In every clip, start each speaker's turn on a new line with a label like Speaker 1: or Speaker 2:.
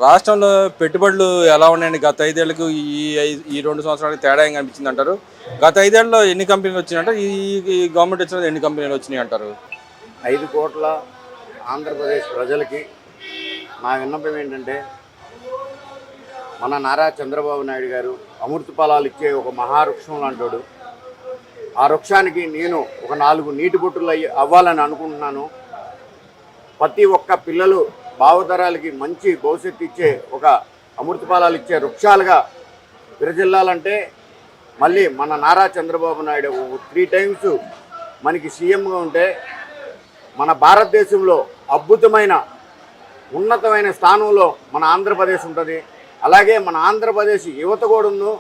Speaker 1: రాష్ట్రంలో పెట్టుబడులు ఎలా ఉన్నాయండి? గత 5 ఏళ్లకు ఈ 2 సంవత్సరాలకు తేడా ఏం కనిపించింది అంటారు? గత 5 ఏళ్లలో ఎన్ని కంపెనీలు వచ్చినాయంటారు? ఈ గవర్నమెంట్ వచ్చిన ఎన్ని కంపెనీలు వచ్చినాయి అంటారు?
Speaker 2: 5 కోట్ల ఆంధ్రప్రదేశ్ ప్రజలకి నా విన్నపం ఏంటంటే, మన నారా చంద్రబాబు నాయుడు గారు అమృత ఫలాలు ఇచ్చే ఒక మహావృక్షం లాంటోడు. ఆ వృక్షానికి నేను ఒక 4 నీటి బొట్టులు అవ్వాలని అనుకుంటున్నాను. ప్రతి ఒక్క పిల్లలు భావతరాలకి మంచి భవిష్యత్తు ఇచ్చే ఒక అమృత ఫలాలు ఇచ్చే వృక్షాలుగా విరజిల్లాలంటే మళ్ళీ మన నారా చంద్రబాబు నాయుడు 3 టైమ్స్ మనకి సీఎంగా ఉంటే మన భారతదేశంలో అద్భుతమైన ఉన్నతమైన స్థానంలో మన ఆంధ్రప్రదేశ్ ఉంటుంది. అలాగే మన ఆంధ్రప్రదేశ్ యువత కూడాను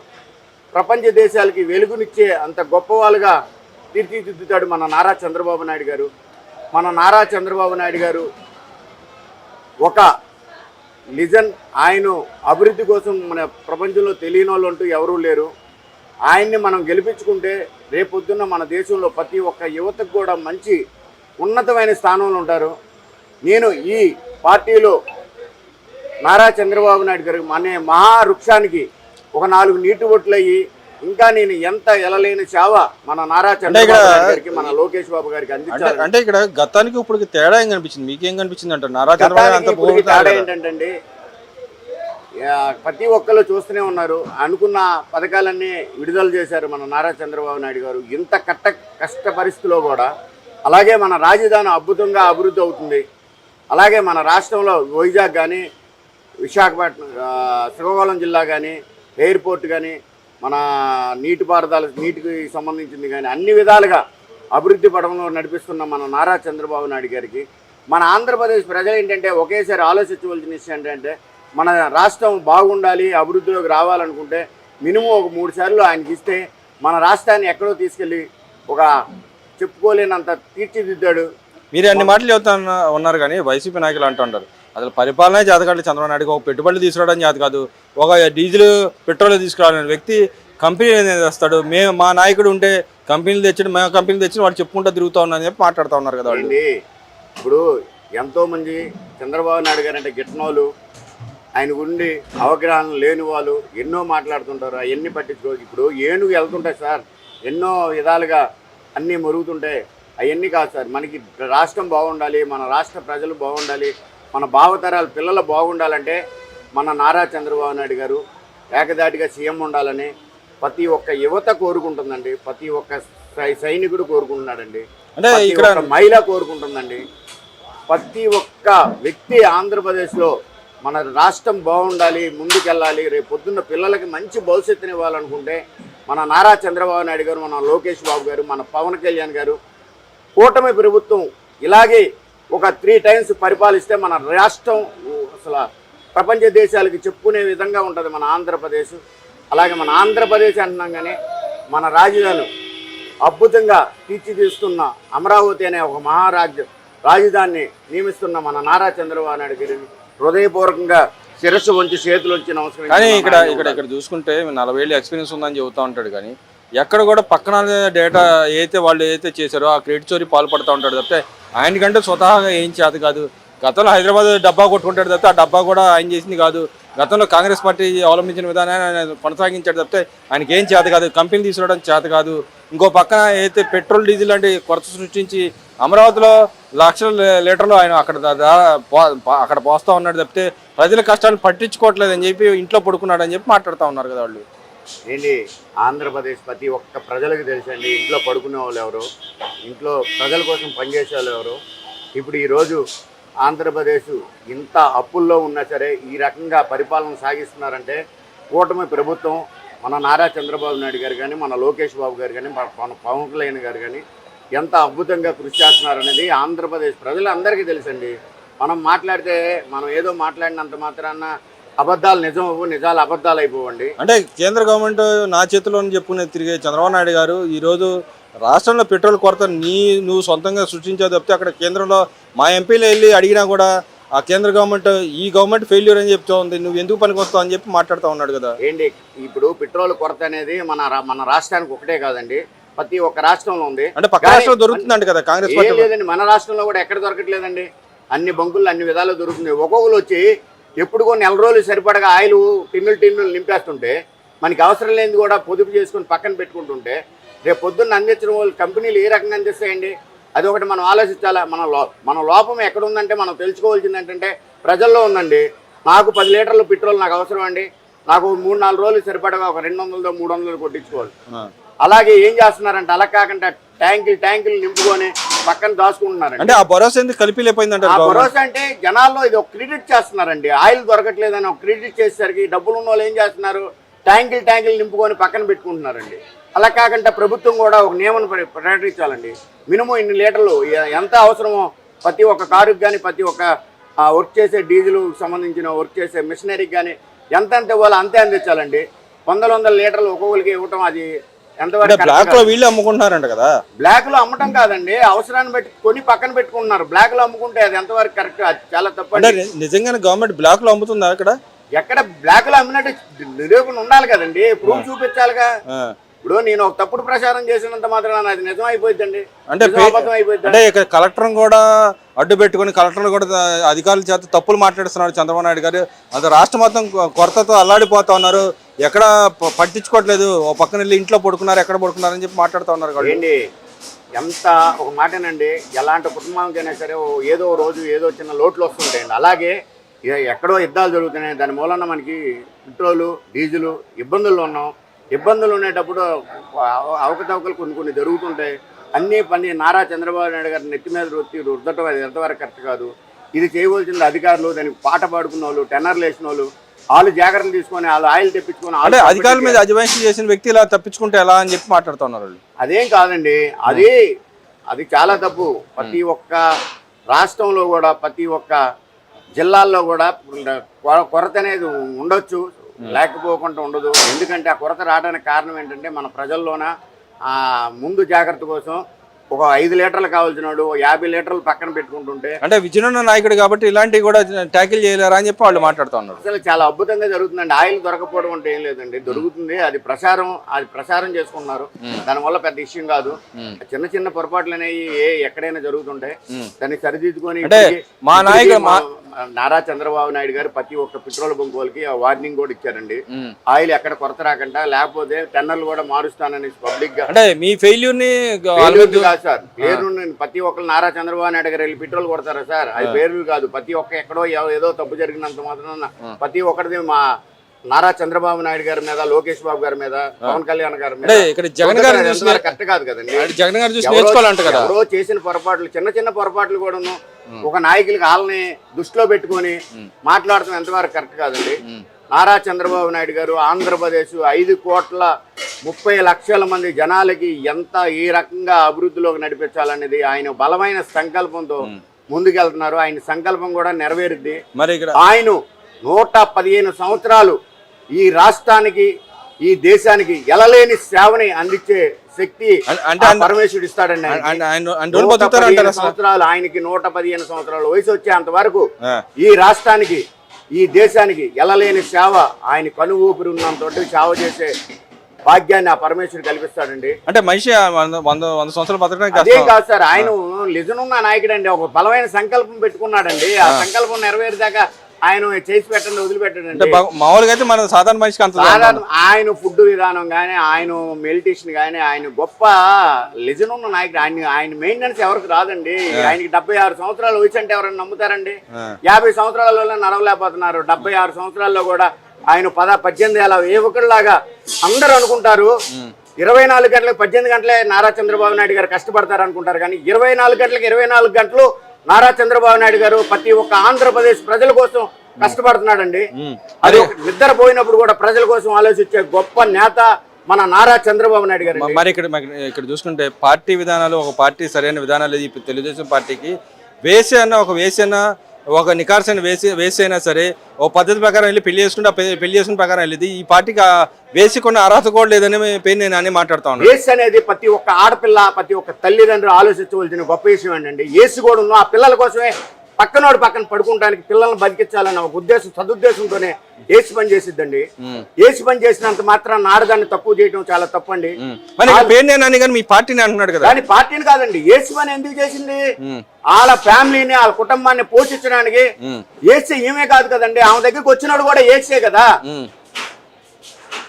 Speaker 2: ప్రపంచ దేశాలకి వెలుగునిచ్చే అంత గొప్పవాళ్ళుగా తీర్చిదిద్దుతాడు మన నారా చంద్రబాబు నాయుడు గారు. మన నారా చంద్రబాబు నాయుడు గారు ఒక లిజన్. ఆయన అభివృద్ధి కోసం మన ప్రపంచంలో తెలియని వాళ్ళు అంటూ ఎవరూ లేరు. ఆయన్ని మనం గెలిపించుకుంటే రేపొద్దున్న మన దేశంలో ప్రతి ఒక్క యువతకు కూడా మంచి ఉన్నతమైన స్థానంలో ఉంటారు. నేను ఈ పార్టీలో నారా చంద్రబాబు నాయుడు గారు అనే మహావృక్షానికి ఒక 4 నీటి బొట్లు అయ్యి ఇంకా నేను ఎంత ఎలలేని సేవ మన నారా చంద్రబాబు నాయుడు గారికి, మన లోకేష్ బాబు గారికి అందించాలి.
Speaker 1: అంటే ఇక్కడ గతానికి ఇప్పుడు తేడా ఏం కనిపించింది? మీకేం కనిపించింది అంటారు? నారా చంద్రబాబు
Speaker 2: తేడా ఏంటంటే, ప్రతి ఒక్కరు చూస్తూనే ఉన్నారు. అనుకున్న పథకాలన్నీ విడుదల చేశారు మన నారా చంద్రబాబు నాయుడు గారు ఇంత కష్ట పరిస్థితిలో కూడా. అలాగే మన రాజధాని అద్భుతంగా అభివృద్ధి అవుతుంది. అలాగే మన రాష్ట్రంలో వైజాగ్ కానీ, విశాఖపట్నం, శ్రీకాకుళం జిల్లా కానీ, ఎయిర్పోర్ట్ కానీ, మన నీటికి సంబంధించింది కానీ అన్ని విధాలుగా అభివృద్ధి పడంలో నడిపిస్తున్న మన నారా చంద్రబాబు నాయుడు గారికి మన ఆంధ్రప్రదేశ్ ప్రజలు ఏంటంటే ఒకేసారి ఆలోచించవలసిన విషయం ఏంటంటే, మన రాష్ట్రం బాగుండాలి, అభివృద్ధిలోకి రావాలనుకుంటే మినిమం ఒక 3 సార్లు ఆయనకి ఇస్తే మన రాష్ట్రాన్ని ఎక్కడో తీసుకెళ్ళి ఒక చెప్పుకోలేనంత తీర్చిదిద్దాడు.
Speaker 1: మీరు అన్ని మాటలు చెబుతా ఉన్నారు కానీ వైసీపీ నాయకులు అంటుంటారు అసలు పరిపాలనే చేత కాదు చంద్రబాబు నాయుడుకి. ఒక పెట్టుబడులు తీసుకురావడం చేత కాదు, ఒక డీజిల్ పెట్రోల్ తీసుకురావాలని వ్యక్తి కంపెనీ తెస్తాడు. మా నాయకుడు ఉంటే కంపెనీలు తెచ్చాడు, మేము కంపెనీలు తెచ్చి వాడు చెప్పుకుంటూ తిరుగుతూ ఉన్నారని చెప్పి మాట్లాడుతూ ఉన్నారు కదా వాళ్ళు.
Speaker 2: ఇప్పుడు ఎంతోమంది చంద్రబాబు నాయుడు గారు అంటే గిట్టనోళ్ళు, ఆయన గుండి అవగాహన లేని వాళ్ళు ఎన్నో మాట్లాడుతుంటారు. అవన్నీ పట్టించుకోవచ్చు. ఇప్పుడు ఏనుగు వెళ్తుంటాయి సార్, ఎన్నో విధాలుగా అన్నీ మరుగుతుంటాయి. అవన్నీ కాదు సార్. మనకి రాష్ట్రం బాగుండాలి, మన రాష్ట్ర ప్రజలు బాగుండాలి, మన భావతరాల పిల్లలు బాగుండాలంటే మన నారా చంద్రబాబు నాయుడు గారు ఏకదాటిగా సీఎం ఉండాలని ప్రతి ఒక్క యువత కోరుకుంటుందండి. ప్రతి ఒక్క సైనికుడు కోరుకుంటున్నాడండి. అంటే ఇక్కడ మహిళ కోరుకుంటుందండి. ప్రతి ఒక్క వ్యక్తి ఆంధ్రప్రదేశ్లో మన రాష్ట్రం బాగుండాలి, ముందుకెళ్ళాలి, రేపు పొద్దున్న పిల్లలకి మంచి భవిష్యత్తుని ఇవ్వాలనుకుంటే మన నారా చంద్రబాబు నాయుడు గారు, మన లోకేష్ బాబు గారు, మన పవన్ కళ్యాణ్ గారు, కూటమి ప్రభుత్వం ఇలాగే ఒక 3 టైమ్స్ పరిపాలిస్తే మన రాష్ట్రం అసలు ప్రపంచ దేశాలకి చెప్పుకునే విధంగా ఉంటుంది మన ఆంధ్రప్రదేశ్. అలాగే మన ఆంధ్రప్రదేశ్ అంటున్నాం కానీ మన రాజధాని అద్భుతంగా తీర్చిదిస్తున్న అమరావతి అనే ఒక రాజధానిని నియమిస్తున్న మన నారా చంద్రబాబు నాయుడు గారిని హృదయపూర్వకంగా శిరస్సు వంచి చేతులు వచ్చి నమస్కారం.
Speaker 1: కానీ ఇక్కడ చూసుకుంటే 40 ఏళ్ళు ఎక్స్పీరియన్స్ ఉందని చెబుతూ ఉంటాడు కానీ ఎక్కడ కూడా పక్కన డేటా వాళ్ళు ఏదైతే చేశారో ఆ క్రెడిట్ చోరీ పాల్పడుతూ ఉంటాడు తప్పితే ఆయనకంటే స్వతహాగా ఏం చేత కాదు. గతంలో హైదరాబాద్ డబ్బా కొట్టుకుంటాడు తప్పితే ఆ డబ్బా కూడా ఆయన చేసింది కాదు. గతంలో కాంగ్రెస్ పార్టీ అవలంబించిన విధానాన్ని ఆయన కొనసాగించాడు తప్పితే ఆయనకి ఏం చేత కాదు. కంపెనీలు తీసుకురావడం చేత కాదు. ఇంకో పక్కన ఏదైతే పెట్రోల్ డీజిల్ అంటే కొరత సృష్టించి అమరావతిలో లక్షల లీటర్లు ఆయన అక్కడ పోస్తూ ఉన్నాడు తప్పితే ప్రజల కష్టాలను పట్టించుకోవట్లేదని చెప్పి ఇంట్లో పడుకున్నాడని చెప్పి మాట్లాడుతూ ఉన్నారు కదా వాళ్ళు.
Speaker 2: ఏంటి ఆంధ్రప్రదేశ్ ప్రతి ఒక్క ప్రజలకు తెలుసండి ఇంట్లో పడుకునే వాళ్ళు ఎవరు, ఇంట్లో ప్రజల కోసం పనిచేసే వాళ్ళు ఎవరు. ఇప్పుడు ఈరోజు ఆంధ్రప్రదేశ్ ఇంత అప్పుల్లో ఉన్నా సరే ఈ రకంగా పరిపాలన సాగిస్తున్నారంటే కూటమి ప్రభుత్వం, మన నారా చంద్రబాబు నాయుడు గారు కానీ, మన లోకేష్ బాబు గారు కానీ, మన పవన్ కళ్యాణ్ గారు కానీ ఎంత అద్భుతంగా కృషి చేస్తున్నారనేది ఆంధ్రప్రదేశ్ ప్రజలందరికీ తెలుసండి. మనం మాట్లాడితే మనం ఏదో మాట్లాడినంత మాత్రాన అబద్ధాలు నిజం అవ్వు, నిజాలు అబద్ధాలు అయిపోవండి.
Speaker 1: అంటే కేంద్ర గవర్నమెంట్ నా చేతిలో చెప్పుకునే తిరిగే చంద్రబాబు నాయుడు గారు ఈరోజు రాష్ట్రంలో పెట్రోల్ కొరత నువ్వు సొంతంగా సృష్టించావు తప్పితే అక్కడ కేంద్రంలో మా ఎంపీలు వెళ్ళి అడిగినా కూడా ఆ కేంద్ర గవర్నమెంట్ ఈ గవర్నమెంట్ ఫెయిల్యూర్ అని చెప్తా ఉంది, నువ్వు ఎందుకు పనికి వస్తావు అని చెప్పి మాట్లాడుతూ ఉన్నాడు కదా.
Speaker 2: ఏంటి ఇప్పుడు పెట్రోల్ కొరత అనేది మన రాష్ట్రానికి ఒకటే కాదండి, ప్రతి ఒక్క రాష్ట్రంలో ఉంది.
Speaker 1: అంటే పక్క రాష్ట్రంలో దొరుకుతుందండి కదా కాంగ్రెస్ పార్టీ.
Speaker 2: లేదండి, మన రాష్ట్రంలో కూడా ఎక్కడ దొరకట్లేదండి. అన్ని బంకుల్లో అన్ని విధాలు దొరుకుతుంది. ఒక్కొక్కరు వచ్చి ఎప్పుడు కొన్ని నెల రోజులు సరిపడగా ఆయిల్ టిన్నులు నింపేస్తుంటే మనకి అవసరం లేనిది కూడా పొదుపు చేసుకుని పక్కన పెట్టుకుంటుంటే రేపు పొద్దున్న అందించిన వాళ్ళు కంపెనీలు ఏ రకంగా అందిస్తాయండి? అదొకటి మనం ఆలోచించాలా. మన లోపం ఎక్కడ ఉందంటే మనం తెలుసుకోవాల్సింది ఏంటంటే ప్రజల్లో ఉందండి. నాకు 10 లీటర్ల పెట్రోల్ నాకు అవసరం అండి, నాకు 3-4 రోజులు సరిపడగా ఒక 200-300 కొట్టించుకోవాలి. అలాగే ఏం చేస్తున్నారంటే అలా కాకుండా ట్యాంకులు నింపుకొని పక్కన దాచుకుంటున్నారండి.
Speaker 1: అంటే ఆ భరోసా ఎందుకు కలిపిలేకపోయిందంటే
Speaker 2: ఆ భరోసా అంటే జనాల్లో ఇది ఒక క్రెడిట్ చేస్తున్నారండి. ఆయిల్ దొరకట్లేదని ఒక క్రెడిట్ చేసేసరికి డబ్బులు ఉన్న వాళ్ళు ఏం చేస్తున్నారు, ట్యాంకులు నింపుకొని పక్కన పెట్టుకుంటున్నారండి. అలా కాకుండా ప్రభుత్వం కూడా ఒక నియమం ప్రకటించాలండి. మినిమం ఇన్ని లీటర్లు ఎంత అవసరమో ప్రతి ఒక్క కారుకి కానీ ప్రతి ఒక్క వర్క్ చేసే డీజిల్ సంబంధించిన వర్క్ చేసే మిషనరీకి కానీ ఎంత ఇవ్వాలో అంతే అందించాలండి. 100 లీటర్లు ఒక్కొక్కరికి ఇవ్వటం అది ఎంతవరకు?
Speaker 1: బ్లాక్ లో వీళ్ళు అమ్ముకుంటున్నారంట కదా.
Speaker 2: బ్లాక్ లో అమ్మటం కాదండి, అవసరాన్ని బట్టి కొని పక్కన పెట్టుకుంటున్నారు. బ్లాక్ లో అమ్ముకుంటే అది ఎంతవరకు కరెక్ట్? అది చాలా తప్పు.
Speaker 1: నిజంగానే గవర్నమెంట్ బ్లాక్ లో అమ్ముతుందా అక్కడ?
Speaker 2: ఎక్కడ బ్లాక్ లో అమ్మినట్టు నిరూపణ ఉండాలి కదండి, ప్రూఫ్ చూపించాలిగా. ఇప్పుడు నేను ఒక తప్పుడు ప్రచారం చేసినంత మాత్రం అది నిజం అయిపోయిందండి,
Speaker 1: అంటే
Speaker 2: అబద్ధం అయిపోయింది.
Speaker 1: అంటే ఇక్కడ కలెక్టర్ కూడా అడ్డు పెట్టుకుని కలెక్టర్ కూడా అధికారుల చేత తప్పులు మాట్లాడుతున్నారు చంద్రబాబు నాయుడు గారు. అంత రాష్ట్రం మొత్తం కొరతతో అల్లాడిపోతా ఉన్నారు, ఎక్కడ పట్టించుకోవట్లేదు. ఓ పక్కన వెళ్ళి ఇంట్లో పడుకున్నారు, ఎక్కడ పడుకున్నారని చెప్పి మాట్లాడుతూ ఉన్నారు.
Speaker 2: ఏంటి ఎంత ఒక మాటేనండి, ఎలాంటి కుటుంబానికైనా సరే ఏదో రోజు ఏదో చిన్న లోట్లు వస్తుంటాయండి. అలాగే ఎక్కడో యుద్ధాలు జరుగుతున్నాయి, దాని మూలన మనకి పెట్రోలు డీజిల్ ఇబ్బందుల్లో ఉన్నాం. ఇబ్బందులు ఉండేటప్పుడు అవకతవకలు కొన్ని జరుగుతుంటాయి. అన్నీ పని నారా చంద్రబాబు నాయుడు గారి నెత్తి మీద రుద్దటం అది ఎంతవరకు కరెక్ట్ కాదు. ఇది చేయవలసింది అధికారులు, దానికి పాట పాడుకున్న వాళ్ళు, టెన్నర్లు వేసిన వాళ్ళు, వాళ్ళు జాగ్రత్తలు తీసుకొని వాళ్ళు ఆయిల్ తెప్పించుకొని.
Speaker 1: అంటే అధికారుల మీద అజమాయిషీ చేసిన వ్యక్తి ఇలా తప్పించుకుంటే ఎలా అని చెప్పి మాట్లాడుతున్నారు.
Speaker 2: అదేం కాదండి, అది చాలా తప్పు. ప్రతి ఒక్క రాష్ట్రంలో కూడా ప్రతి ఒక్క జిల్లాల్లో కూడా కొరత అనేది ఉండొచ్చు, లేకపోకుండా ఉండదు. ఎందుకంటే ఆ కొరత రావడానికి కారణం ఏంటంటే మన ప్రజల్లోన ముందు జాగ్రత్త కోసం ఒక 5 లీటర్లు కావాల్సినాడు 50 లీటర్లు పక్కన పెట్టుకుంటుంటే, అంటే
Speaker 1: విజయనగర నాయకుడు కాబట్టి ఇలాంటివి కూడా ట్యాకిల్ చేయలేరా అని చెప్పి వాళ్ళు మాట్లాడుతున్నారు.
Speaker 2: అసలు చాలా అద్భుతంగా జరుగుతుందండి. ఆయిల్ దొరకపోవడం అంటే ఏం లేదండి, దొరుకుతుంది. అది ప్రచారం చేసుకున్నారు, దానివల్ల పెద్ద విషయం కాదు. చిన్న పొరపాట్లు అనేవి ఎక్కడైనా జరుగుతుంటాయి, దాన్ని సరిదిద్దుకొని.
Speaker 1: మా నాయకుడు
Speaker 2: నారా చంద్రబాబు నాయుడు గారు ప్రతి ఒక్క పెట్రోల్ బంక్ వాళ్ళకి వార్నింగ్ కూడా ఇచ్చారండి, ఆయిల్ ఎక్కడ కొరత రాకుండా, లేకపోతే టెన్నర్లు కూడా మారుస్తానని పబ్లిక్ గా.
Speaker 1: అంటే మీ ఫెయిల్యూర్ ని
Speaker 2: సార్ పేరు ప్రతి ఒక్కరు నారా చంద్రబాబు నాయుడు గారు వెళ్ళి పెట్రోల్ కొడతారా సార్? అది పేరు కాదు. ప్రతి ఒక్క ఎక్కడో ఏదో తప్పు జరిగినంత మాత్రం ప్రతి ఒక్కరిది మా నారా చంద్రబాబు నాయుడు గారి మీద, లోకేష్ బాబు గారి మీద, పవన్ కళ్యాణ్ గారి మీద కరెక్ట్ కాదు కదండి. ఎవరో చేసిన పొరపాట్లు, చిన్న పొరపాట్లు కూడాను ఒక నాయకులకి వాళ్ళని దృష్టిలో పెట్టుకొని మాట్లాడటం ఎంతవరకు కరెక్ట్ కాదండి. నారా చంద్రబాబు నాయుడు గారు ఆంధ్రప్రదేశ్ 5,30,00,000 మంది జనాలకి ఎంత ఏ రకంగా అభివృద్ధిలోకి నడిపించాలనేది ఆయన బలమైన సంకల్పంతో ముందుకెళ్తున్నారు. ఆయన సంకల్పం కూడా నెరవేరుద్ది. ఆయన 115 సంవత్సరాలు ఈ రాష్ట్రానికి, ఈ దేశానికి ఎలలేని సేవని అందించే శక్తి పరమేశ్వరుడు ఇస్తాడండి. సంవత్సరాలు ఆయనకి 115 సంవత్సరాల వయసు వచ్చేంత వరకు ఈ రాష్ట్రానికి, ఈ దేశానికి ఎలలేని సేవ, ఆయన కను ఊపిరి ఉన్నంత సేవ చేసే భాగ్యాన్ని ఆ పరమేశ్వరుడు కల్పిస్తాడండి.
Speaker 1: అంటే మనిషి 100 సంవత్సరాలు బతకడానికి
Speaker 2: అదే కాదు సార్, ఆయన నిజనున్న నాయకుడు అండి. ఒక బలమైన సంకల్పం పెట్టుకున్నాడండి. ఆ సంకల్పం నెరవేరేదాకా ఆయన చేసి పెట్టండి, వదిలిపెట్టండి.
Speaker 1: మామూలుగా అయితే మన సాధారణ మనిషికి అంత
Speaker 2: ఆయన ఫుడ్ విధానం కానీ, ఆయన మెడిటేషన్ కానీ, ఆయన గొప్ప లెజన్ ఉన్న నాయకుడు. ఆయన మెయింటెనెన్స్ ఎవరికి రాదండి. ఆయనకి 76 సంవత్సరాలు వయసు అంటే ఎవరైనా నమ్ముతారండి? 50 సంవత్సరాలలో నడవలేకపోతున్నారు. 76 సంవత్సరాల్లో కూడా ఆయన 18 ఏళ్ళ యువకుడిలాగా అందరూ అనుకుంటారు. 24 గంటలకు 18 గంటలే నారా చంద్రబాబు నాయుడు గారు కష్టపడతారు అనుకుంటారు, కానీ 24 గంటలకు 24 గంటలు నారా చంద్రబాబు నాయుడు గారు ప్రతి ఒక్క ఆంధ్రప్రదేశ్ ప్రజల కోసం కష్టపడుతున్నాడండి. అది నిద్ర పోయినప్పుడు కూడా ప్రజల కోసం ఆలోచించే గొప్ప నేత మన నారా చంద్రబాబు నాయుడు గారు.
Speaker 1: మరి ఇక్కడ చూసుకుంటే పార్టీ విధానాలు, ఒక పార్టీ సరైన విధానాలు తెలుగుదేశం పార్టీకి వేసి ఒక నికార్సైన వేసి అయినా సరే ఓ పద్ధతి ప్రకారం వెళ్ళి పెళ్లి చేసుకున్న ప్రకారం వెళ్ళేది. ఈ పార్టీకి వేసి కొన్ని అర్హత కూడా లేదని పేరు నేను అని మాట్లాడుతా ఉన్నాను.
Speaker 2: ఏసు అనేది ప్రతి ఒక్క ఆడపిల్ల, ప్రతి ఒక్క తల్లిదండ్రులు ఆలోచించవలసిన గొప్ప విషయం ఏంటండి. ఏసు కూడా ఆ పిల్లల కోసమే పక్కనోడు పక్కన పడుకుంటానికి పిల్లల్ని బతికించాలన్న ఒక ఉద్దేశం సదుద్దేశంతోనే ఏసి పని చేసిద్దండి. ఏసి పని చేసినంత మాత్రం ఆడదాన్ని తక్కువ చేయడం చాలా తప్పండి.
Speaker 1: మీ పార్టీని అంటున్నాడు కదా,
Speaker 2: కానీ పార్టీని కాదండి, ఏసి పని ఎందుకు చేసింది? వాళ్ళ ఫ్యామిలీని వాళ్ళ కుటుంబాన్ని పోషించడానికి. ఏసీ ఏమే కాదు కదండి, ఆమె దగ్గరికి వచ్చినాడు కూడా ఏసే కదా.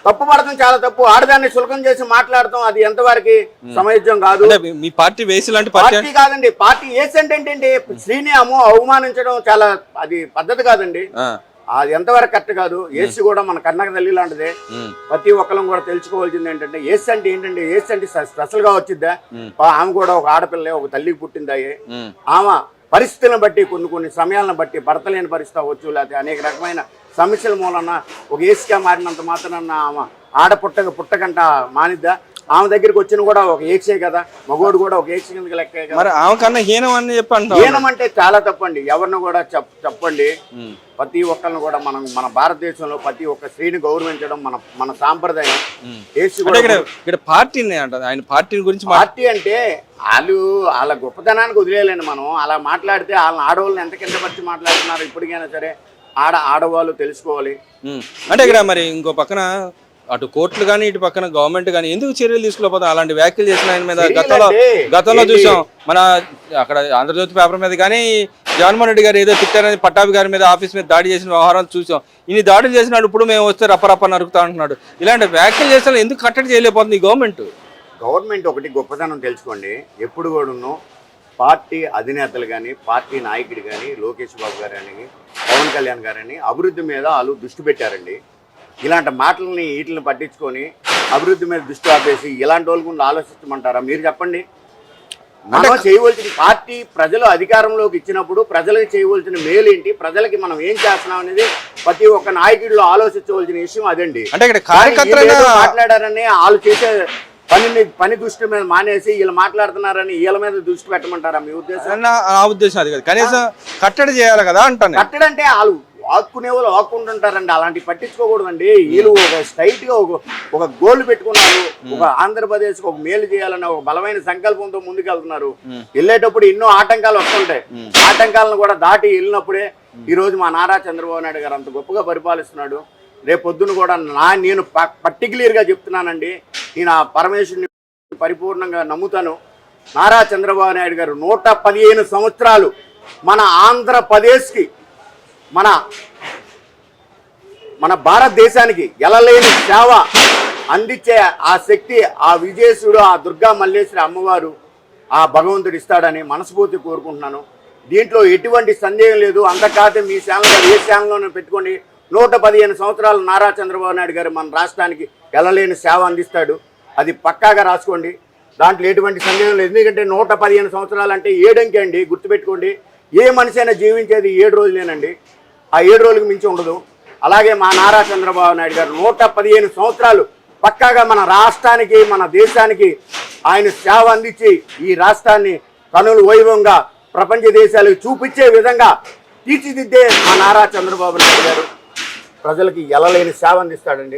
Speaker 2: తప్పు పడతాం చాలా తప్పు. ఆడదాన్ని సులకం చేసి మాట్లాడతాం అది ఎంతవరకు సమైజ్యం కాదు.
Speaker 1: మీ పార్టీ వేసి లాంటి
Speaker 2: పార్టీ కాదండి, పార్టీ ఏసీ అంటే ఏంటండి? స్త్రీని అవమానించడం చాలా అది పద్ధతి కాదండి, అది ఎంతవరకు కరెక్ట్ కాదు. ఏసీ కూడా మన కన్నక తల్లి లాంటిదే. ప్రతి ఒక్కరం కూడా తెలుసుకోవాల్సింది ఏంటంటే ఏసీ అంటే ఏంటంటే, ఏసీ అంటే స్పెషల్ గా వచ్చిద్దా? ఆమె కూడా ఒక ఆడపిల్ల, ఒక తల్లికి పుట్టిందాయే. ఆమె పరిస్థితులను బట్టి కొన్ని సమయాలను బట్టి భర్త లేని పరిస్థితి అవ్వచ్చు, లేకపోతే అనేక రకమైన సమస్యల మూలన ఒక ఏసీగా మారినంత మాత్రాన ఆమె పుట్టకంట మానిద్దా? ఆమె దగ్గరికి వచ్చిన కూడా ఒక ఏసీ కదా, మగోడు కూడా ఒక ఏసీ కిందకి లెక్కే కదా.
Speaker 1: ఆమె కన్నా హీనం అని చెప్పండి.
Speaker 2: హీనం అంటే చాలా తప్పండి, ఎవరిని కూడా చెప్పండి. ప్రతి ఒక్కరిని కూడా మన భారతదేశంలో ప్రతి ఒక్క స్త్రీని గౌరవించడం మన సాంప్రదాయం. ఏసీ
Speaker 1: ఇక్కడ పార్టీని అంటారు, ఆయన పార్టీ గురించి.
Speaker 2: పార్టీ అంటే వాళ్ళ గొప్పతనానికి వదిలేయాలండి మనం. అలా మాట్లాడితే వాళ్ళని ఆడవాళ్ళని ఎంత కింద పరిచి మాట్లాడుతున్నారు ఇప్పటికైనా సరే ఆడవాళ్ళు తెలుసుకోవాలి.
Speaker 1: అంటే ఇక్కడ మరి ఇంకో పక్కన అటు కోర్టులు కానీ ఇటు పక్కన గవర్నమెంట్ కానీ ఎందుకు చర్యలు తీసుకోకపోతే అలాంటి వ్యాఖ్యలు చేసిన ఆయన మీద గతంలో చూసాం. మన అక్కడ ఆంధ్రజ్యోతి పేపర్ మీద కానీ జగన్మోహన్ రెడ్డి గారు ఏదో తిట్టారని పట్టాభి గారి మీద ఆఫీస్ మీద దాడి చేసిన వ్యవహారాలు చూసాం. ఇన్ని దాడులు చేసినాడు, ఇప్పుడు మేము వస్తే రప్ప నరుకుతా అంటున్నాడు. ఇలాంటి వ్యాఖ్యలు చేసిన ఎందుకు కట్టడి చేయలేకపోతుంది
Speaker 2: గవర్నమెంట్? ఒకటి గొప్పతనం తెలుసుకోండి, ఎప్పుడు కూడా పార్టీ అధినేతలు కానీ పార్టీ నాయకుడు కానీ లోకేష్ బాబు గారు అని పవన్ కళ్యాణ్ గారని అభివృద్ధి మీద వాళ్ళు దృష్టి పెట్టారండి. ఇలాంటి మాటలని వీటిని పట్టించుకొని అభివృద్ధి మీద దృష్టి ఆపేసి ఇలాంటి వాళ్ళ గురించి ఆలోచించమంటారా? మీరు చెప్పండి. మనం చేయవలసిన పార్టీ ప్రజలు అధికారంలోకి ఇచ్చినప్పుడు ప్రజలకు చేయవలసిన మేలు ఏంటి, ప్రజలకి మనం ఏం చేస్తున్నాం అనేది ప్రతి ఒక్క నాయకుడిలో ఆలోచించవలసిన విషయం అదండి. మాట్లాడారని వాళ్ళు చేసే పని దృష్టి మీద మానేసి వీళ్ళు మాట్లాడుతున్నారని వీళ్ళ మీద దృష్టి పెట్టమంటారా? మీ ఉద్దేశం?
Speaker 1: ఆ ఉద్దేశం అది కాదు, కనీసం కట్టడి చేయాలి కదా అంటాను.
Speaker 2: కట్టడి అంటే వాళ్ళు వాక్కునే వాళ్ళు వాక్కుంటుంటారండి, అలాంటివి పట్టించుకోకూడదండి. వీళ్ళు ఒక స్ట్రైట్ గా ఒక గోల్ పెట్టుకున్నారు, ఒక ఆంధ్రప్రదేశ్ ఒక మేలు చేయాలన్న ఒక బలమైన సంకల్పంతో ముందుకెళ్తున్నారు. వెళ్ళేటప్పుడు ఎన్నో ఆటంకాలు వస్తుంటాయి. ఆటంకాలను కూడా దాటి వెళ్ళినప్పుడే ఈ రోజు మా నారా చంద్రబాబు నాయుడు గారు అంత గొప్పగా పరిపాలిస్తున్నాడు. రేపు పొద్దున కూడా నేను పర్టికులర్గా చెప్తున్నానండి, నేను ఆ పరమేశ్వరుని పరిపూర్ణంగా నమ్ముతాను. నారా చంద్రబాబు నాయుడు గారు 115 సంవత్సరాలు మన ఆంధ్రప్రదేశ్కి మన భారతదేశానికి ఎలలేని సేవ అందించే ఆ శక్తి ఆ విజయేశ్వరుడు, ఆ దుర్గా మల్లేశ్వరి అమ్మవారు, ఆ భగవంతుడు ఇస్తాడని మనస్ఫూర్తి కోరుకుంటున్నాను. దీంట్లో ఎటువంటి సందేహం లేదు. అంతకాతే మీ ఛానల్ ఏ ఛానల్లోనే పెట్టుకోండి, 115 సంవత్సరాలు నారా చంద్రబాబు నాయుడు గారు మన రాష్ట్రానికి ఎలలేని సేవ అందిస్తాడు. అది పక్కాగా రాసుకోండి, దాంట్లో ఎటువంటి సందేహం లేదు. ఎందుకంటే 115 సంవత్సరాలు అంటే 7 అంకె అండి, గుర్తుపెట్టుకోండి. ఏ మనిషి అయినా జీవించేది 7 రోజులేనండి, ఆ 7 రోజులకు మించి ఉండదు. అలాగే మా నారా చంద్రబాబు నాయుడు గారు 115 సంవత్సరాలు పక్కాగా మన రాష్ట్రానికి మన దేశానికి ఆయన సేవ అందించి ఈ రాష్ట్రాన్ని కనులు వైభవంగా ప్రపంచ దేశాలకు చూపించే విధంగా తీర్చిదిద్దే మా నారా చంద్రబాబు నాయుడు గారు ప్రజలకి ఎలలేని సేవ అందిస్తాడండి.